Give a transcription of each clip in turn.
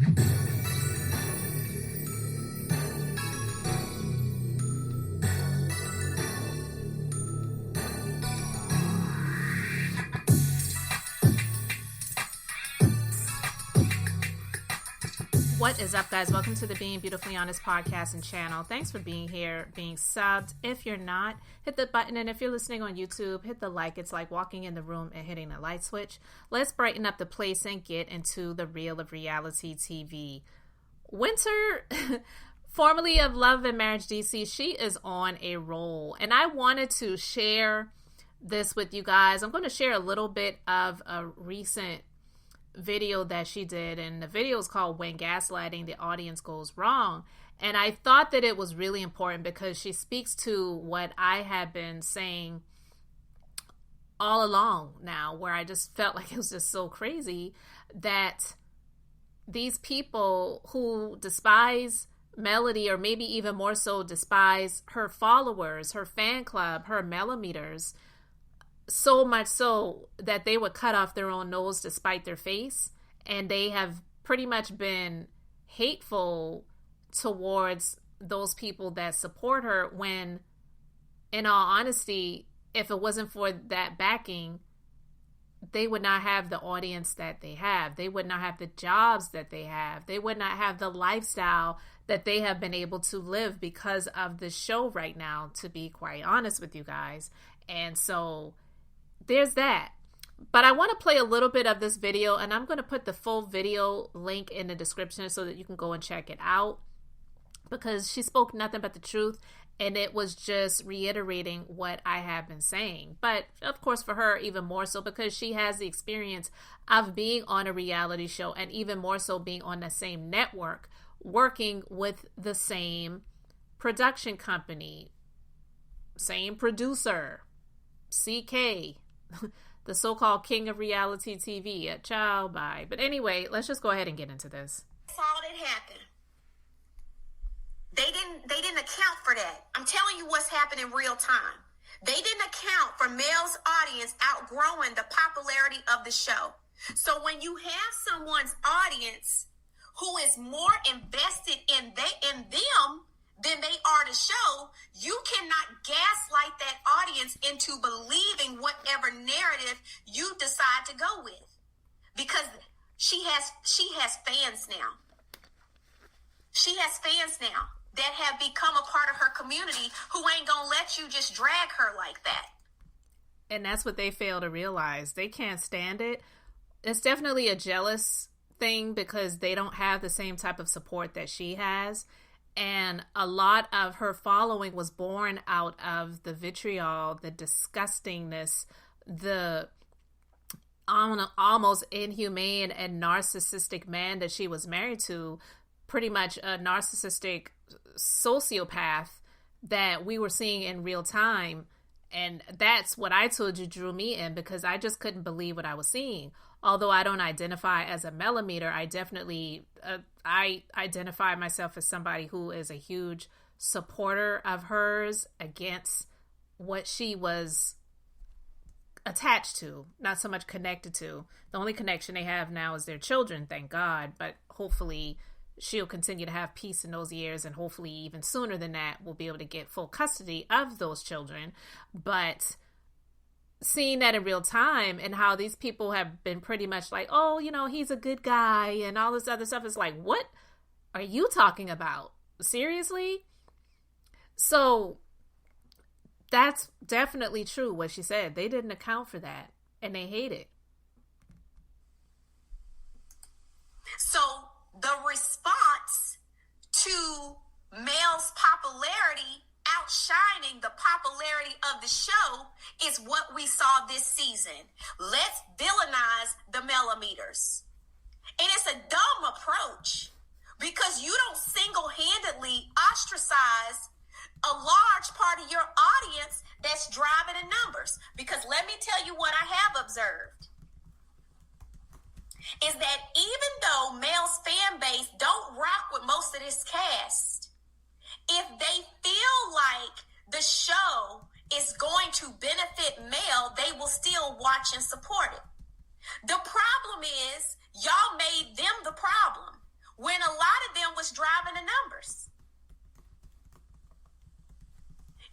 What is up, guys? Welcome to the Being Beautifully Honest podcast and channel. Thanks for being here, being subbed. If you're not, hit the button. And if you're listening on YouTube, hit the like. It's like walking in the room and hitting the light switch. Let's brighten up the place and get into the reel of reality TV. Winter, formerly of Love and Marriage DC, she is on a roll. And I wanted to share this with you guys. I'm going to share a little bit of a recent video that she did, and the video is called When Gaslighting the Audience Goes Wrong. And I thought that it was really important because she speaks to what I have been saying all along now, where I just felt like it was just so crazy that these people who despise Melody, or maybe even more so despise her followers, her fan club, her millimeters, so much so that they would cut off their own nose to spite their face. And they have pretty much been hateful towards those people that support her, when, in all honesty, if it wasn't for that backing, they would not have the audience that they have. They would not have the jobs that they have. They would not have the lifestyle that they have been able to live because of the show right now, to be quite honest with you guys. And so there's that. But I want to play a little bit of this video, and I'm going to put the full video link in the description so that you can go and check it out, because she spoke nothing but the truth, and it was just reiterating what I have been saying. But of course, for her, even more so, because she has the experience of being on a reality show, and even more so being on the same network, working with the same production company, same producer, CK, the so-called king of reality TV, a child by. But anyway, let's just go ahead and get into this. That's all that happened. They didn't account for that. I'm telling you what's happening in real time. They didn't account for Mel's audience outgrowing the popularity of the show. So when you have someone's audience who is more invested in them than they are the show, you cannot gaslight that audience into believing whatever narrative you decide to go with, because she has fans now. She has fans now that have become a part of her community, who ain't gonna let you just drag her like that. And that's what they fail to realize. They can't stand it. It's definitely a jealous thing, because they don't have the same type of support that she has. And a lot of her following was born out of the vitriol, the disgustingness, the almost inhumane and narcissistic man that she was married to, pretty much a narcissistic sociopath that we were seeing in real time. And that's what I told you drew me in, because I just couldn't believe what I was seeing. Although I don't identify as a millimeter, I definitely, I identify myself as somebody who is a huge supporter of hers against what she was attached to, not so much connected to. The only connection they have now is their children, thank God. But hopefully she'll continue to have peace in those years, and hopefully even sooner than that, we'll be able to get full custody of those children. But seeing that in real time, and how these people have been pretty much like, oh, you know, he's a good guy and all this other stuff, is like, what are you talking about? Seriously? So that's definitely true what she said. They didn't account for that, and they hate it. So the response to Mel's popularity outshining the popularity of the show is what we saw this season. Let's villainize the millimeters. And it's a dumb approach, because you don't single-handedly ostracize a large part of your audience that's driving the numbers. Because let me tell you what I have observed, is that even though Mel's fan base don't rock with most of this cast, if they feel like the show is going to benefit Mel, they will still watch and support it. The problem is, y'all made them the problem. when a lot of them was driving the numbers.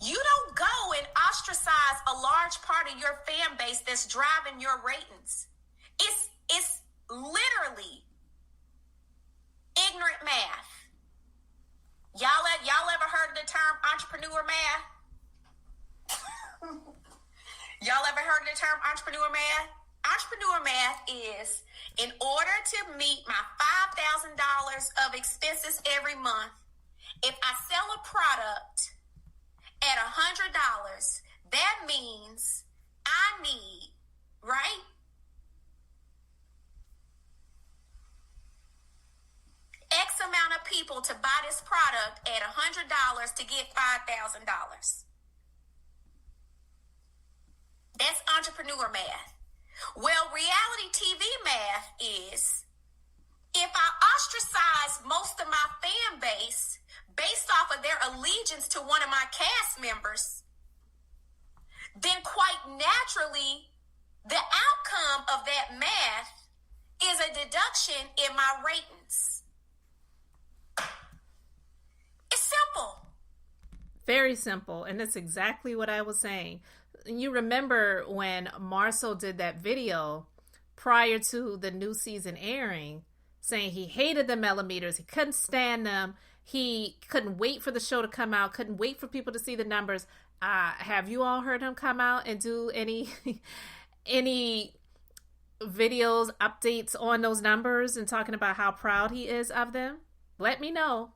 You don't go and ostracize a large part of your fan base that's driving your ratings. It's literally ignorant math. Y'all ever heard of the term entrepreneur math? Y'all ever heard of the term entrepreneur math? Entrepreneur math is, in order to meet my $5,000 of expenses every month, if I sell a product at $100, that means I need, right? X amount of people to buy this product at $100 to get $5,000. That's entrepreneur math. Well, reality TV math is, if I ostracize most of my fan base based off of their allegiance to one of my cast members, then quite naturally, the outcome of that math is a deduction in my ratings. It's simple. Very simple. And that's exactly what I was saying. You remember when Marcel did that video prior to the new season airing, saying he hated the millimeters, he couldn't stand them, he couldn't wait for the show to come out, couldn't wait for people to see the numbers. Have you all heard him come out and do any videos, updates on those numbers and talking about how proud he is of them? Let me know.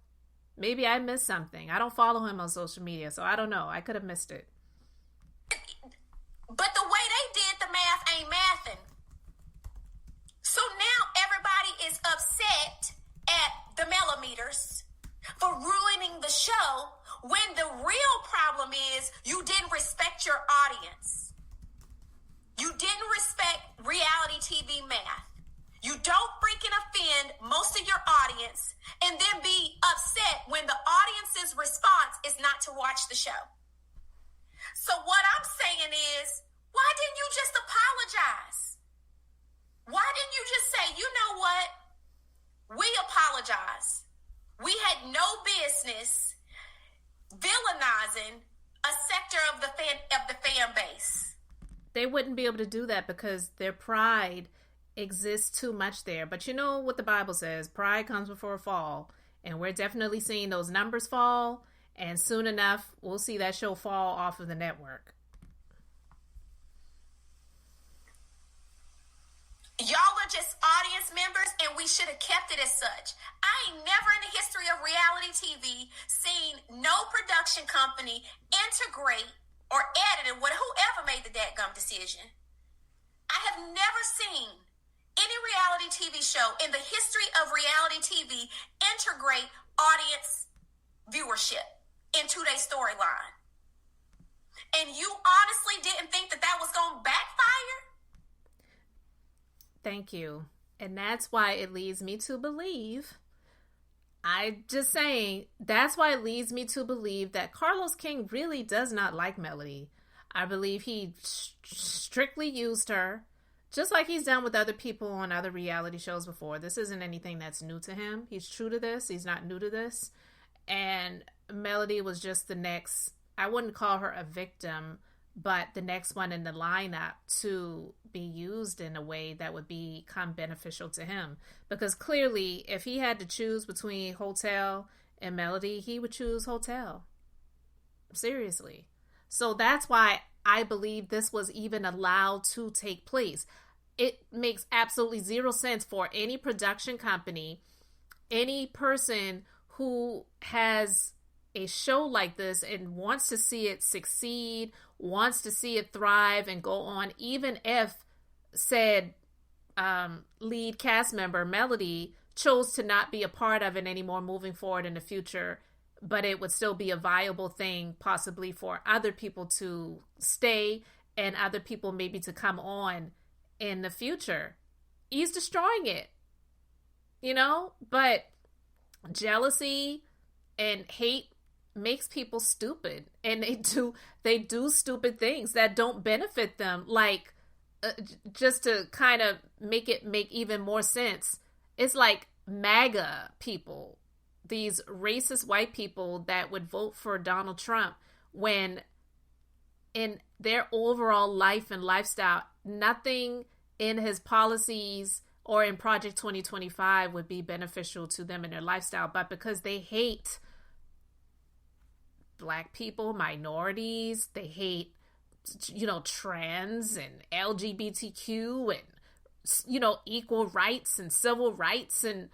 Maybe I missed something. I don't follow him on social media, so I don't know. I could have missed it. But the way they did the math ain't mathing. So now everybody is upset at the millimeters for ruining the show, when the real problem is you didn't respect your audience. You didn't respect reality TV math. You don't freaking offend most of your audience and then be upset when the audience's response is not to watch the show. So what I'm saying is, why didn't you just apologize? Why didn't you just say, you know what? We apologize. We had no business villainizing a sector of the fan base. They wouldn't be able to do that because their pride exists too much there. But you know what the Bible says, pride comes before a fall. And we're definitely seeing those numbers fall. And soon enough, we'll see that show fall off of the network. Y'all are just audience members, and we should have kept it as such. I ain't never in the history of reality TV seen no production company integrate or edit whoever made the dadgum decision. I have never seen any reality TV show in the history of reality TV integrate audience viewership into their storyline. And you honestly didn't think that was going to backfire? Thank you. And that's why it leads me to believe, that's why it leads me to believe that Carlos King really does not like Melody. I believe he strictly used her, just like he's done with other people on other reality shows before. This isn't anything that's new to him. He's true to this. He's not new to this. And Melody was just the next, I wouldn't call her a victim, but the next one in the lineup to be used in a way that would become beneficial to him. Because clearly, if he had to choose between Hotel and Melody, he would choose Hotel. Seriously. So that's why I believe this was even allowed to take place. It makes absolutely zero sense for any production company, any person who has a show like this and wants to see it succeed, wants to see it thrive and go on, even if said lead cast member Melody chose to not be a part of it anymore moving forward in the future, but it would still be a viable thing possibly for other people to stay and other people maybe to come on in the future. He's destroying it, but jealousy and hate makes people stupid, and they do stupid things that don't benefit them. Like just to kind of make even more sense, it's like MAGA people, these racist white people that would vote for Donald Trump when in their overall life and lifestyle, nothing in his policies or in Project 2025 would be beneficial to them in their lifestyle. But because they hate Black people, minorities, they hate, trans and LGBTQ and, equal rights and civil rights and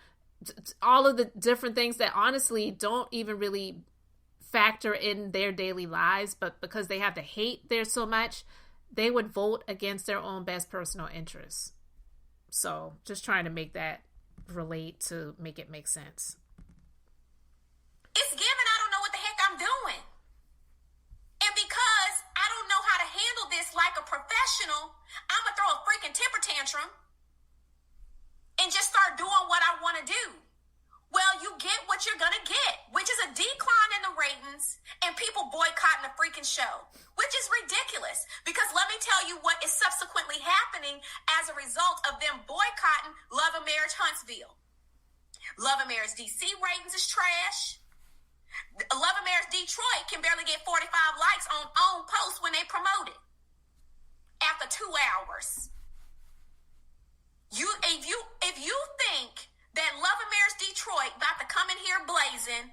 all of the different things that honestly don't even really factor in their daily lives, but because they have to hate there so much, they would vote against their own best personal interests. So just trying to make that relate to make it make sense. It's given I don't know what the heck I'm doing. And because I don't know how to handle this like a professional, I'm going to throw a freaking temper tantrum and just start doing what I want to do. Well, you get what you're going to get, which is a decline in the ratings and people boycotting the freaking show, which is ridiculous. Because let me tell you what is subsequently happening as a result of them boycotting Love and Marriage Huntsville. Love and Marriage DC ratings is trash. Love and Marriage Detroit can barely get 45 likes on own posts when they promote it after 2 hours. If you think that Love and Marriage Detroit about to come in here blazing,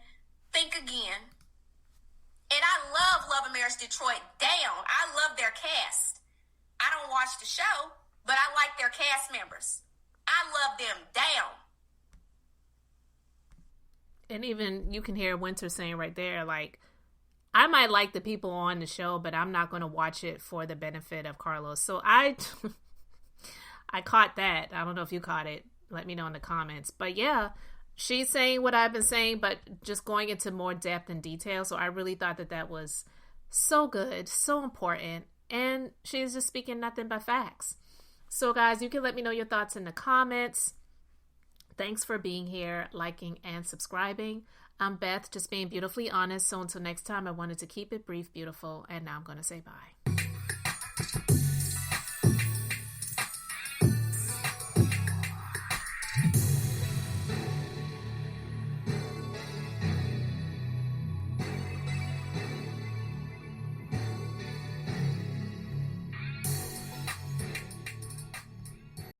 think again. And I love and Marriage Detroit down. I love their cast. I don't watch the show, but I like their cast members. I love them down. And even you can hear Winter saying right there, like, I might like the people on the show, but I'm not going to watch it for the benefit of Carlos. So I caught that. I don't know if you caught it. Let me know in the comments. But yeah, she's saying what I've been saying, but just going into more depth and detail. So I really thought that was so good, so important. And she's just speaking nothing but facts. So guys, you can let me know your thoughts in the comments. Thanks for being here, liking and subscribing. I'm Beth, just being beautifully honest. So until next time, I wanted to keep it brief, beautiful, and now I'm going to say bye.